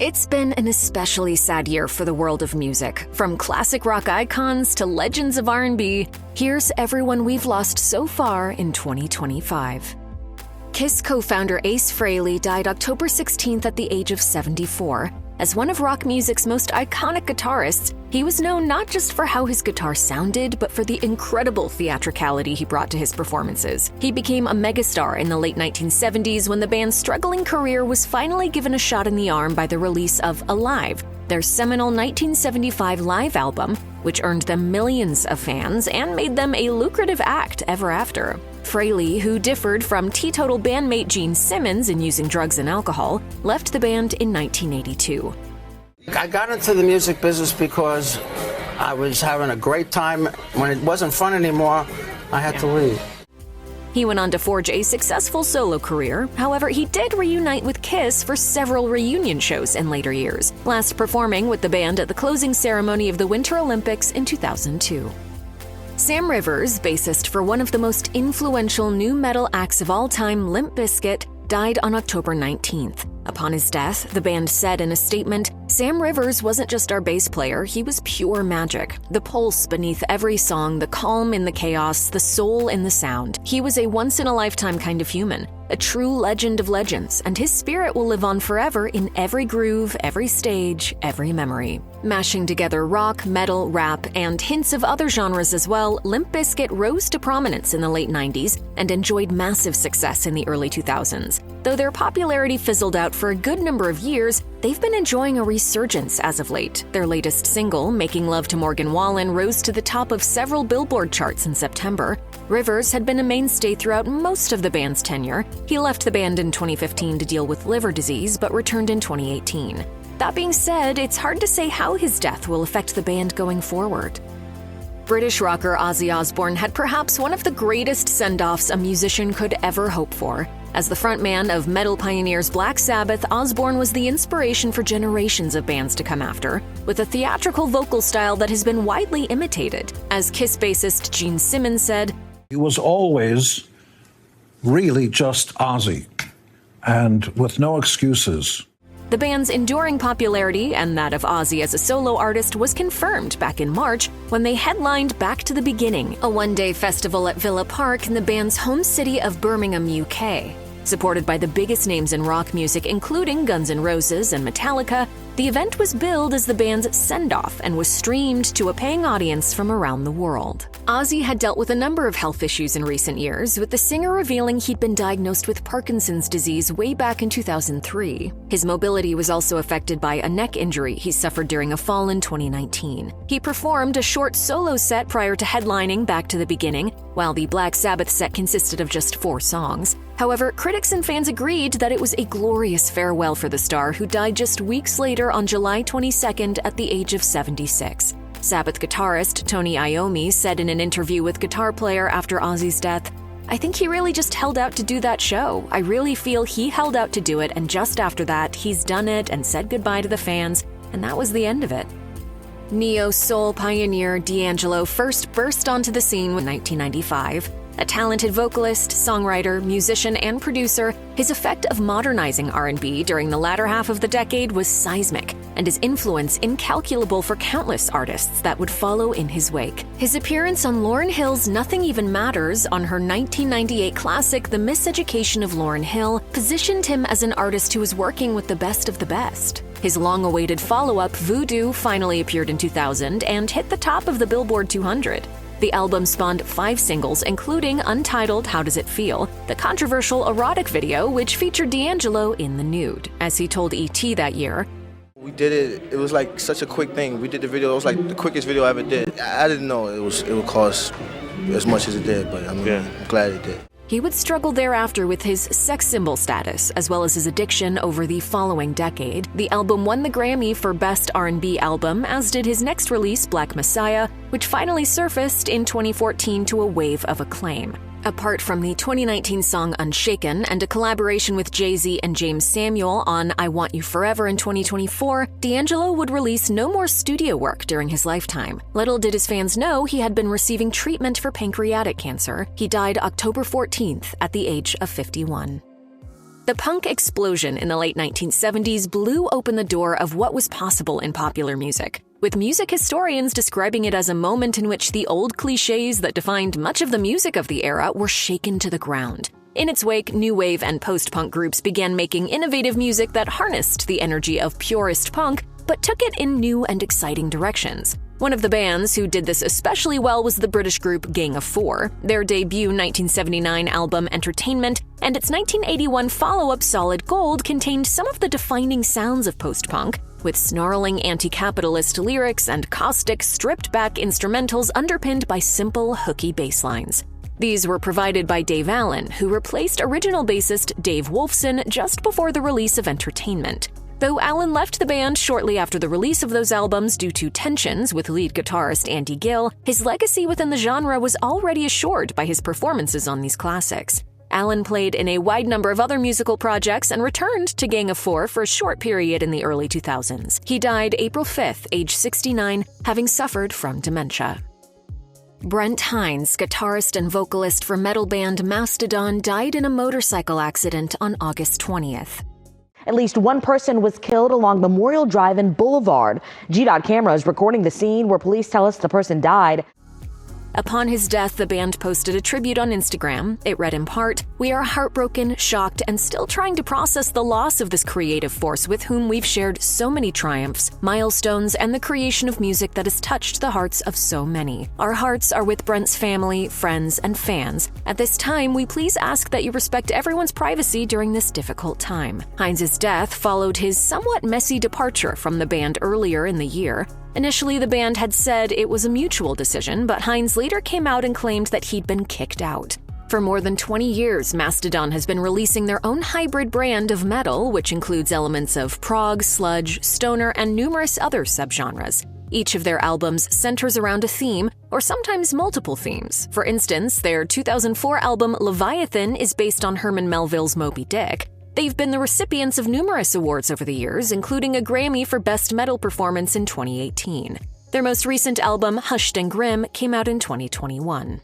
It's been an especially sad year for the world of music. From classic rock icons to legends of R&B, here's everyone we've lost so far in 2025. Kiss co-founder Ace Frehley died October 16th at the age of 74. As one of rock music's most iconic guitarists, he was known not just for how his guitar sounded, but for the incredible theatricality he brought to his performances. He became a megastar in the late 1970s when the band's struggling career was finally given a shot in the arm by the release of Alive, their seminal 1975 live album, which earned them millions of fans and made them a lucrative act ever after. Frehley, who differed from teetotal bandmate Gene Simmons in using drugs and alcohol, left the band in 1982. I got into the music business because I was having a great time. When it wasn't fun anymore, I had to leave. He went on to forge a successful solo career. However, he did reunite with Kiss for several reunion shows in later years, last performing with the band at the closing ceremony of the Winter Olympics in 2002. Sam Rivers, bassist for one of the most influential nu metal acts of all time, Limp Bizkit, died on October 19th. Upon his death, the band said in a statement, "Sam Rivers wasn't just our bass player, he was pure magic. The pulse beneath every song, the calm in the chaos, the soul in the sound. He was a once-in-a-lifetime kind of human, a true legend of legends, and his spirit will live on forever in every groove, every stage, every memory." Mashing together rock, metal, rap, and hints of other genres as well, Limp Bizkit rose to prominence in the late 90s and enjoyed massive success in the early 2000s. Though their popularity fizzled out for a good number of years, they've been enjoying a resurgence as of late. Their latest single, Making Love to Morgan Wallen, rose to the top of several Billboard charts in September. Rivers had been a mainstay throughout most of the band's tenure. He left the band in 2015 to deal with liver disease, but returned in 2018. That being said, it's hard to say how his death will affect the band going forward. British rocker Ozzy Osbourne had perhaps one of the greatest send-offs a musician could ever hope for. As the frontman of metal pioneers Black Sabbath, Osbourne was the inspiration for generations of bands to come after, with a theatrical vocal style that has been widely imitated. As Kiss bassist Gene Simmons said, "He was always really just Ozzy, and with no excuses." The band's enduring popularity and that of Ozzy as a solo artist was confirmed back in March when they headlined Back to the Beginning, a one-day festival at Villa Park in the band's home city of Birmingham, UK. Supported by the biggest names in rock music, including Guns N' Roses and Metallica, the event was billed as the band's send-off and was streamed to a paying audience from around the world. Ozzy had dealt with a number of health issues in recent years, with the singer revealing he'd been diagnosed with Parkinson's disease way back in 2003. His mobility was also affected by a neck injury he suffered during a fall in 2019. He performed a short solo set prior to headlining Back to the Beginning, while the Black Sabbath set consisted of just 4 songs. However, critics and fans agreed that it was a glorious farewell for the star, who died just weeks later on July 22nd at the age of 76. Sabbath guitarist Tony Iommi said in an interview with Guitar Player after Ozzy's death, "I think he really just held out to do that show. I really feel he held out to do it, and just after that, he's done it and said goodbye to the fans, and that was the end of it." Neo-soul pioneer D'Angelo first burst onto the scene in 1995. A talented vocalist, songwriter, musician, and producer, his effect of modernizing R&B during the latter half of the decade was seismic, and his influence incalculable for countless artists that would follow in his wake. His appearance on Lauryn Hill's Nothing Even Matters on her 1998 classic The Miseducation of Lauryn Hill positioned him as an artist who was working with the best of the best. His long-awaited follow-up, Voodoo, finally appeared in 2000 and hit the top of the Billboard 200. The album spawned 5 singles, including untitled How Does It Feel, the controversial erotic video which featured D'Angelo in the nude. As he told ET that year, "We did it. It was like such a quick thing. We did the video. It was like the quickest video I ever did. I didn't know it would cost as much as it did, but I'm glad it did." He would struggle thereafter with his sex symbol status, as well as his addiction over the following decade. The album won the Grammy for Best R&B Album, as did his next release, Black Messiah, which finally surfaced in 2014 to a wave of acclaim. Apart from the 2019 song Unshaken and a collaboration with Jay-Z and James Samuel on I Want You Forever in 2024, D'Angelo would release no more studio work during his lifetime. Little did his fans know he had been receiving treatment for pancreatic cancer. He died October 14th at the age of 51. The punk explosion in the late 1970s blew open the door of what was possible in popular music, with music historians describing it as a moment in which the old cliches that defined much of the music of the era were shaken to the ground. In its wake, new wave and post-punk groups began making innovative music that harnessed the energy of purist punk, but took it in new and exciting directions. One of the bands who did this especially well was the British group Gang of Four. Their debut 1979 album Entertainment and its 1981 follow-up Solid Gold contained some of the defining sounds of post-punk, with snarling anti-capitalist lyrics and caustic, stripped-back instrumentals underpinned by simple, hooky bass lines. These were provided by Dave Allen, who replaced original bassist Dave Wolfson just before the release of Entertainment. Though Allen left the band shortly after the release of those albums due to tensions with lead guitarist Andy Gill, his legacy within the genre was already assured by his performances on these classics. Allen played in a wide number of other musical projects and returned to Gang of Four for a short period in the early 2000s. He died April 5th, age 69, having suffered from dementia. Brent Hinds, guitarist and vocalist for metal band Mastodon, died in a motorcycle accident on August 20th. At least one person was killed along Memorial Drive and Boulevard. GDOT cameras recording the scene where police tell us the person died. Upon his death, the band posted a tribute on Instagram. It read in part, "We are heartbroken, shocked, and still trying to process the loss of this creative force with whom we've shared so many triumphs, milestones, and the creation of music that has touched the hearts of so many. Our hearts are with Brent's family, friends, and fans. At this time, we please ask that you respect everyone's privacy during this difficult time." Hinds' death followed his somewhat messy departure from the band earlier in the year. Initially, the band had said it was a mutual decision, but Hinds later came out and claimed that he'd been kicked out. For more than 20 years, Mastodon has been releasing their own hybrid brand of metal, which includes elements of prog, sludge, stoner, and numerous other subgenres. Each of their albums centers around a theme, or sometimes multiple themes. For instance, their 2004 album Leviathan is based on Herman Melville's Moby Dick. They've been the recipients of numerous awards over the years, including a Grammy for Best Metal Performance in 2018. Their most recent album, Hushed and Grim, came out in 2021.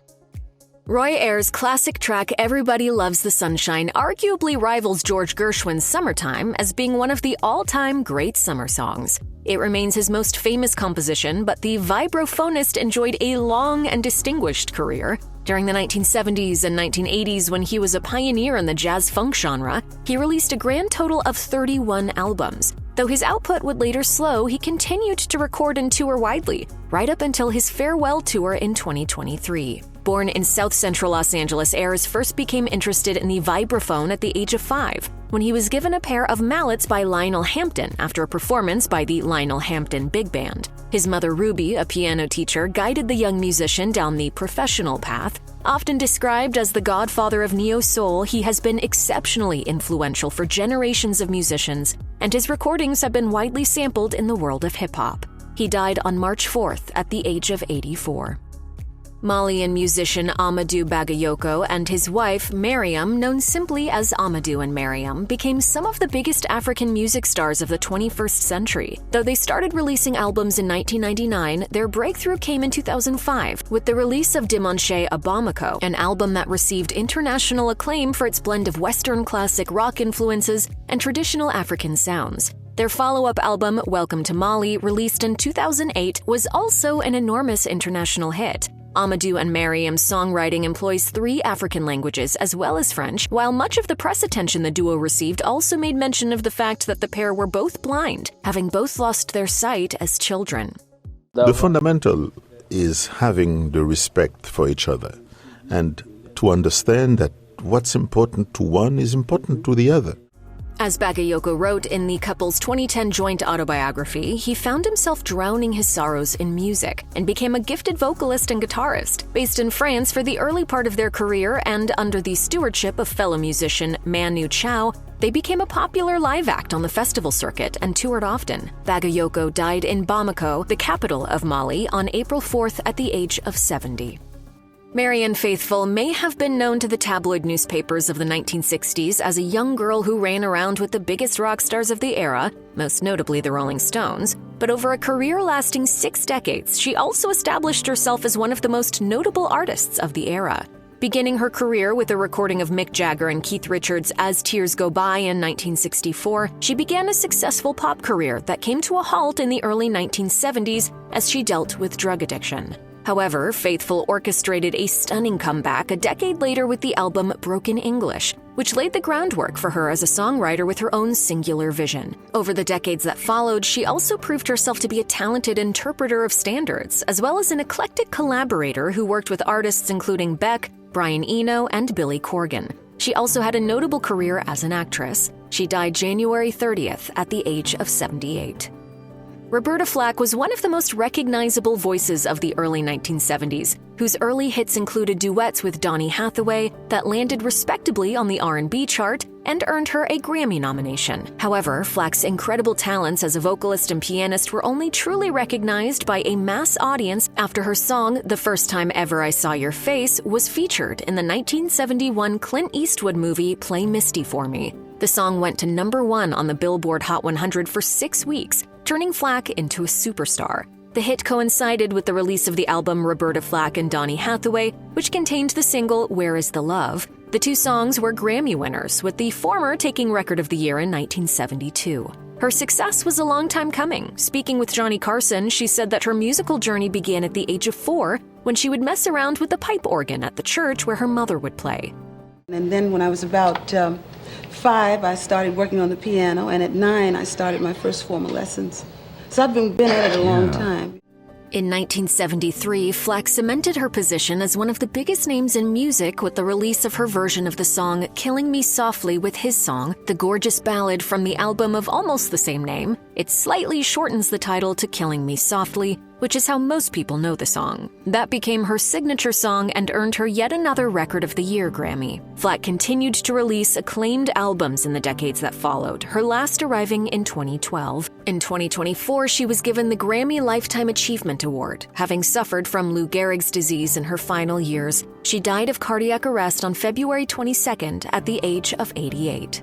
Roy Ayers' classic track Everybody Loves the Sunshine arguably rivals George Gershwin's Summertime as being one of the all-time great summer songs. It remains his most famous composition, but the vibraphonist enjoyed a long and distinguished career. During the 1970s and 1980s, when he was a pioneer in the jazz-funk genre, he released a grand total of 31 albums. Though his output would later slow, he continued to record and tour widely, right up until his farewell tour in 2023. Born in South Central Los Angeles, Ayers first became interested in the vibraphone at the age of 5, when he was given a pair of mallets by Lionel Hampton after a performance by the Lionel Hampton Big Band. His mother Ruby, a piano teacher, guided the young musician down the professional path. Often described as the godfather of neo-soul, he has been exceptionally influential for generations of musicians, and his recordings have been widely sampled in the world of hip-hop. He died on March 4th at the age of 84. Malian musician Amadou Bagayoko and his wife, Memoriam, known simply as Amadou and Mariam, became some of the biggest African music stars of the 21st century. Though they started releasing albums in 1999, their breakthrough came in 2005 with the release of Dimanche à Bamako, an album that received international acclaim for its blend of Western classic rock influences and traditional African sounds. Their follow-up album, Welcome to Mali, released in 2008, was also an enormous international hit. Amadou and Mariam's songwriting employs 3 African languages as well as French, while much of the press attention the duo received also made mention of the fact that the pair were both blind, having both lost their sight as children. The fundamental is having the respect for each other and to understand that what's important to one is important to the other. As Bagayoko wrote in the couple's 2010 joint autobiography, he found himself drowning his sorrows in music and became a gifted vocalist and guitarist. Based in France for the early part of their career and under the stewardship of fellow musician Manu Chao, they became a popular live act on the festival circuit and toured often. Bagayoko died in Bamako, the capital of Mali, on April 4th at the age of 70. Marianne Faithfull may have been known to the tabloid newspapers of the 1960s as a young girl who ran around with the biggest rock stars of the era, most notably the Rolling Stones. But over a career lasting 6 decades, she also established herself as one of the most notable artists of the era. Beginning her career with a recording of Mick Jagger and Keith Richards' As Tears Go By in 1964, she began a successful pop career that came to a halt in the early 1970s as she dealt with drug addiction. However, Faithfull orchestrated a stunning comeback a decade later with the album Broken English, which laid the groundwork for her as a songwriter with her own singular vision. Over the decades that followed, she also proved herself to be a talented interpreter of standards, as well as an eclectic collaborator who worked with artists including Beck, Brian Eno, and Billy Corgan. She also had a notable career as an actress. She died January 30th at the age of 78. Roberta Flack was one of the most recognizable voices of the early 1970s, whose early hits included duets with Donny Hathaway that landed respectably on the R&B chart and earned her a Grammy nomination. However, Flack's incredible talents as a vocalist and pianist were only truly recognized by a mass audience after her song The First Time Ever I Saw Your Face was featured in the 1971 Clint Eastwood movie Play Misty for Me. The song went to #1 on the Billboard Hot 100 for 6 weeks, turning Flack into a superstar. The hit coincided with the release of the album Roberta Flack and Donny Hathaway, which contained the single Where Is the Love? The two songs were Grammy winners, with the former taking Record of the Year in 1972. Her success was a long time coming. Speaking with Johnny Carson, she said that her musical journey began at the age of 4 when she would mess around with the pipe organ at the church where her mother would play. And then when I was about 5, I started working on the piano, and at 9, I started my first formal lessons. So I've been at it a long time. In 1973, Flack cemented her position as one of the biggest names in music with the release of her version of the song Killing Me Softly with his song, the gorgeous ballad from the album of almost the same name. It slightly shortens the title to Killing Me Softly, which is how most people know the song. That became her signature song and earned her yet another Record of the Year Grammy. Flack continued to release acclaimed albums in the decades that followed, her last arriving in 2012. In 2024, she was given the Grammy Lifetime Achievement Award. Having suffered from Lou Gehrig's disease in her final years, she died of cardiac arrest on February 22nd at the age of 88.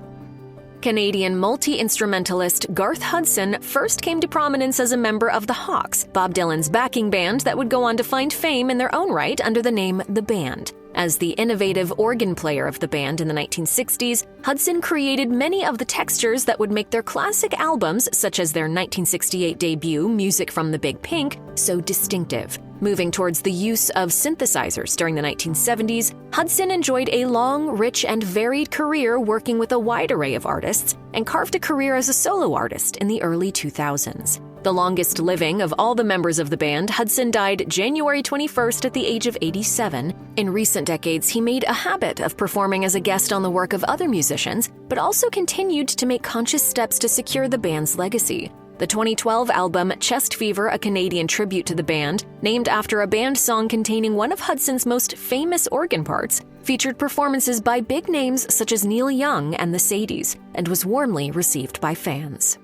Canadian multi-instrumentalist Garth Hudson first came to prominence as a member of the Hawks, Bob Dylan's backing band that would go on to find fame in their own right under the name The Band. As the innovative organ player of the band in the 1960s, Hudson created many of the textures that would make their classic albums, such as their 1968 debut, Music from the Big Pink, so distinctive. Moving towards the use of synthesizers during the 1970s, Hudson enjoyed a long, rich, and varied career working with a wide array of artists and carved a career as a solo artist in the early 2000s. The longest living of all the members of the band, Hudson died January 21st at the age of 87. In recent decades, he made a habit of performing as a guest on the work of other musicians, but also continued to make conscious steps to secure the band's legacy. The 2012 album Chest Fever, a Canadian tribute to the band, named after a band song containing one of Hudson's most famous organ parts, featured performances by big names such as Neil Young and the Sadies, and was warmly received by fans.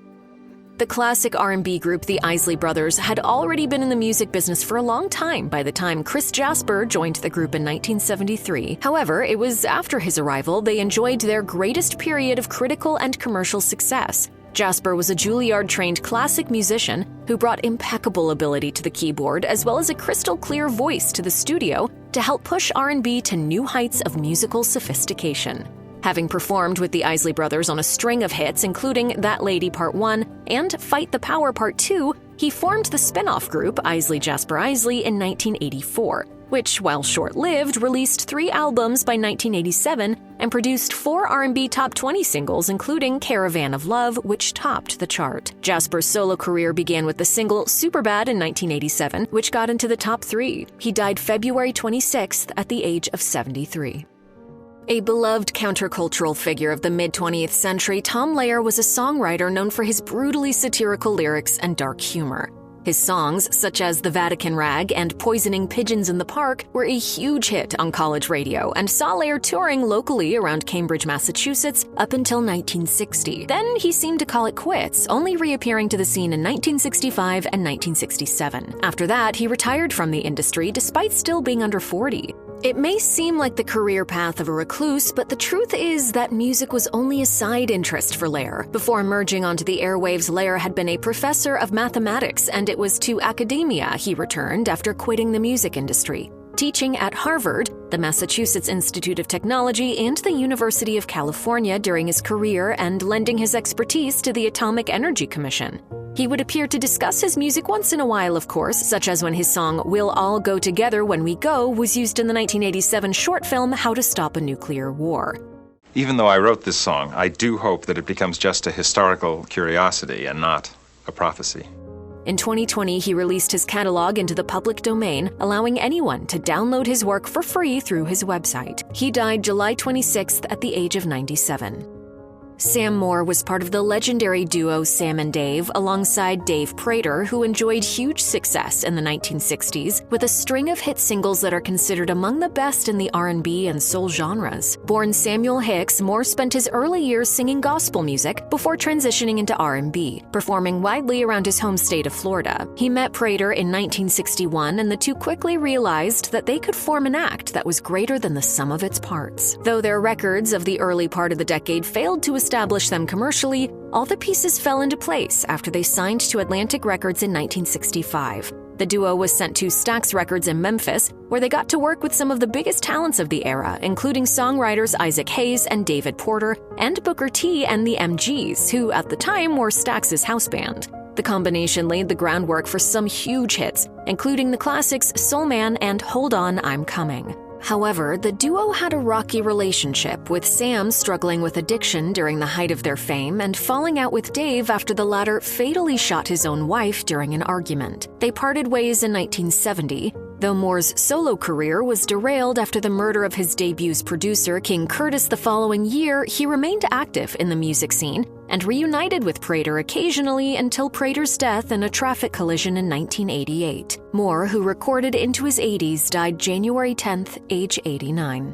The classic R&B group the Isley Brothers had already been in the music business for a long time by the time Chris Jasper joined the group in 1973. However, it was after his arrival they enjoyed their greatest period of critical and commercial success. Jasper was a Juilliard-trained classic musician who brought impeccable ability to the keyboard as well as a crystal-clear voice to the studio to help push R&B to new heights of musical sophistication. Having performed with the Isley Brothers on a string of hits, including That Lady Part 1 and Fight the Power Part 2, he formed the spin-off group Isley Jasper Isley in 1984, which, while short-lived, released 3 albums by 1987 and produced 4 R&B top 20 singles, including Caravan of Love, which topped the chart. Jasper's solo career began with the single Superbad in 1987, which got into the top 3. He died February 26th at the age of 73. A beloved countercultural figure of the mid-20th century, Tom Lehrer was a songwriter known for his brutally satirical lyrics and dark humor. His songs, such as The Vatican Rag and Poisoning Pigeons in the Park, were a huge hit on college radio and saw Lehrer touring locally around Cambridge, Massachusetts up until 1960. Then he seemed to call it quits, only reappearing to the scene in 1965 and 1967. After that, he retired from the industry despite still being under 40. It may seem like the career path of a recluse, but the truth is that music was only a side interest for Lehrer. Before emerging onto the airwaves, Lehrer had been a professor of mathematics, and it was to academia he returned after quitting the music industry. teaching at Harvard, the Massachusetts Institute of Technology, and the University of California during his career and lending his expertise to the Atomic Energy Commission. He would appear to discuss his music once in a while, of course, such as when his song We'll All Go Together When We Go was used in the 1987 short film How to Stop a Nuclear War. Even though I wrote this song, I do hope that it becomes just a historical curiosity and not a prophecy. In 2020, he released his catalog into the public domain, allowing anyone to download his work for free through his website. He died July 26th at the age of 97. Sam Moore was part of the legendary duo Sam and Dave alongside Dave Prater, who enjoyed huge success in the 1960s with a string of hit singles that are considered among the best in the R&B and soul genres. Born Samuel Hicks, Moore spent his early years singing gospel music before transitioning into R&B, performing widely around his home state of Florida. He met Prater in 1961, and the two quickly realized that they could form an act that was greater than the sum of its parts. Though their records of the early part of the decade failed to establish them commercially, all the pieces fell into place after they signed to Atlantic Records in 1965. The duo was sent to Stax Records in Memphis, where they got to work with some of the biggest talents of the era, including songwriters Isaac Hayes and David Porter, and Booker T and the MGs, who at the time were Stax's house band. The combination laid the groundwork for some huge hits, including the classics Soul Man and Hold On, I'm Coming. However, the duo had a rocky relationship, with Sam struggling with addiction during the height of their fame and falling out with Dave after the latter fatally shot his own wife during an argument. They parted ways in 1970, though Moore's solo career was derailed after the murder of his debut's producer, King Curtis, the following year. He remained active in the music scene and reunited with Prater occasionally until Prater's death in a traffic collision in 1988. Moore, who recorded into his 80s, died January 10th, age 89.